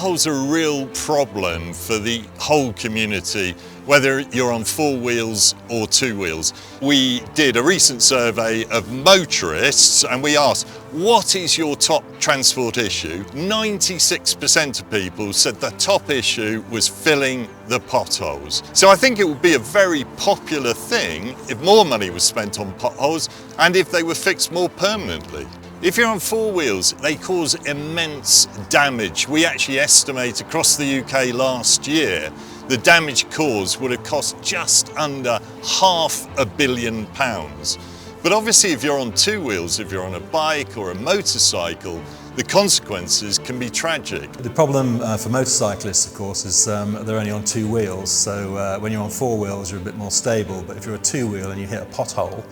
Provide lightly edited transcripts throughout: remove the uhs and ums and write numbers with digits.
Potholes are a real problem for the whole community, whether you're on 4 wheels or 2 wheels. We did a recent survey of motorists and we asked, what is your top transport issue? 96% of people said the top issue was filling the potholes. So I think it would be a very popular thing if more money was spent on potholes and if they were fixed more permanently. If you're on 4 wheels, they cause immense damage. We actually estimate across the UK last year, the damage caused would have cost just under £500 million. But obviously if you're on 2 wheels, if you're on a bike or a motorcycle, the consequences can be tragic. The problem for motorcyclists, of course, is they're only on 2 wheels. So when you're on 4 wheels, you're a bit more stable. But if you're a 2 wheel and you hit a pothole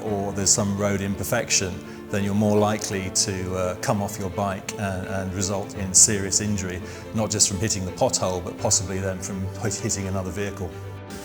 or there's some road imperfection, then you're more likely to come off your bike and result in serious injury, not just from hitting the pothole, but possibly then from hitting another vehicle.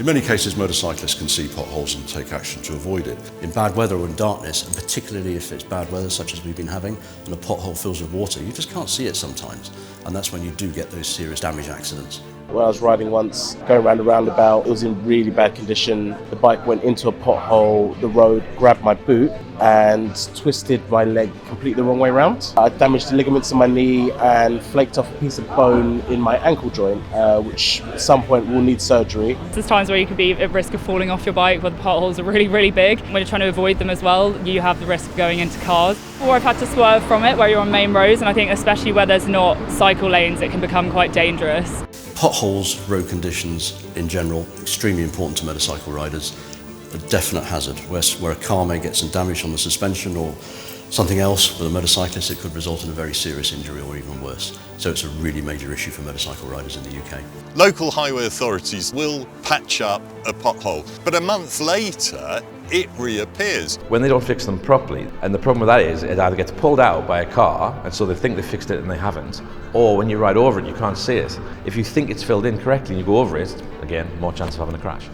In many cases, motorcyclists can see potholes and take action to avoid it. In bad weather or in darkness, and particularly if it's bad weather such as we've been having, and a pothole fills with water, you just can't see it sometimes. And that's when you do get those serious damage accidents. When I was riding once, going around a roundabout, it was in really bad condition. The bike went into a pothole, the road grabbed my boot and twisted my leg completely the wrong way around. I damaged the ligaments in my knee and flaked off a piece of bone in my ankle joint, which at some point will need surgery. There's times where you could be at risk of falling off your bike where the potholes are really, really big. When you're trying to avoid them as well, you have the risk of going into cars. Or I've had to swerve from it where you're on main roads, and I think especially where there's not cycle lanes, it can become quite dangerous. Potholes, road conditions in general, extremely important to motorcycle riders. A definite hazard, where a car may get some damage on the suspension or something else. With a motorcyclist, it could result in a very serious injury or even worse. So it's a really major issue for motorcycle riders in the UK. Local highway authorities will patch up a pothole, but a month later, it reappears. When they don't fix them properly, and the problem with that is it either gets pulled out by a car, and so they think they fixed it and they haven't, or when you ride over it, you can't see it. If you think it's filled in correctly and you go over it, again, more chance of having a crash.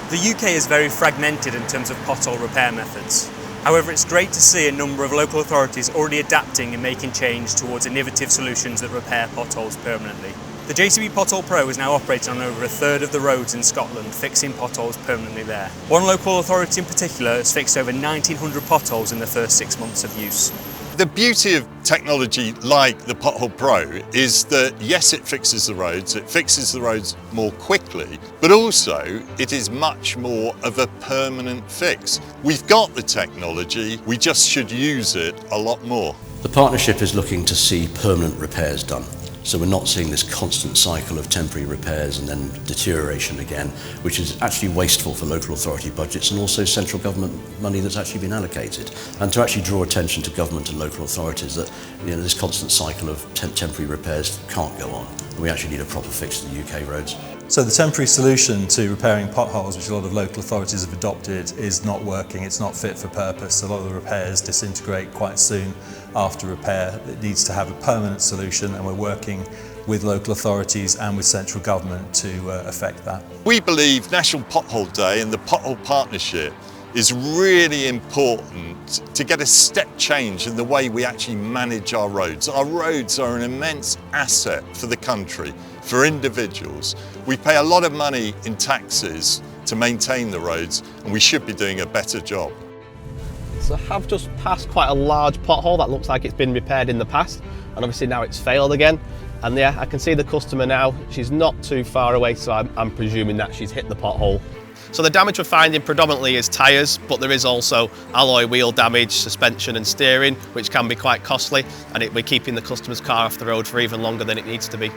The UK is very fragmented in terms of pothole repair methods. However, it's great to see a number of local authorities already adapting and making change towards innovative solutions that repair potholes permanently. The JCB Pothole Pro is now operating on over a third of the roads in Scotland, fixing potholes permanently there. One local authority in particular has fixed over 1,900 potholes in the first 6 months of use. The beauty of technology like the Pothole Pro is that yes, it fixes the roads more quickly, but also it is much more of a permanent fix. We've got the technology, we just should use it a lot more. The partnership is looking to see permanent repairs done. So we're not seeing this constant cycle of temporary repairs and then deterioration again, which is actually wasteful for local authority budgets and also central government money that's actually been allocated. And to actually draw attention to government and local authorities that this constant cycle of temporary repairs can't go on. We actually need a proper fix to the UK roads. So the temporary solution to repairing potholes, which a lot of local authorities have adopted, is not working. It's not fit for purpose. A lot of the repairs disintegrate quite soon after repair. It needs to have a permanent solution, and we're working with local authorities and with central government to affect that. We believe National Pothole Day and the Pothole Partnership is really important to get a step change in the way we actually manage our roads. Our roads are an immense asset for the country, for individuals. We pay a lot of money in taxes to maintain the roads, and we should be doing a better job. So I have just passed quite a large pothole that looks like it's been repaired in the past, and obviously now it's failed again. And yeah, I can see the customer now. She's not too far away, so I'm presuming that she's hit the pothole. So the damage we're finding predominantly is tyres, but there is also alloy wheel damage, suspension and steering, which can be quite costly, and we're keeping the customer's car off the road for even longer than it needs to be.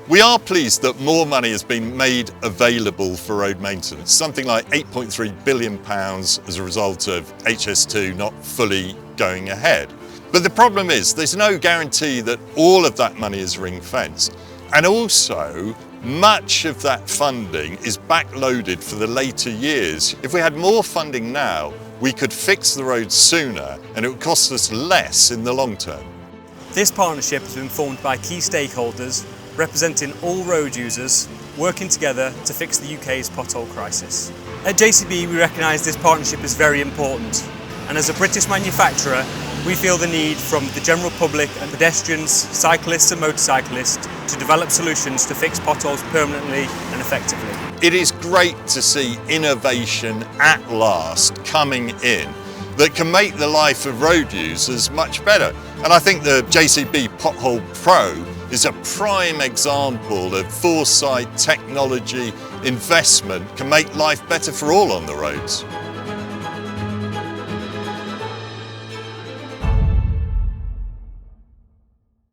We are pleased that more money has been made available for road maintenance, something like £8.3 billion as a result of HS2 not fully going ahead. But the problem is there's no guarantee that all of that money is ring-fenced, and also much of that funding is backloaded for the later years. If we had more funding now, we could fix the roads sooner and it would cost us less in the long term. This partnership has been formed by key stakeholders representing all road users, working together to fix the UK's pothole crisis. At JCB, we recognise this partnership is very important, and as a British manufacturer, We feel the need from the general public and pedestrians, cyclists and motorcyclists to develop solutions to fix potholes permanently and effectively. It is great to see innovation at last coming in that can make the life of road users much better. And I think the JCB Pothole Pro is a prime example of foresight, technology, investment can make life better for all on the roads.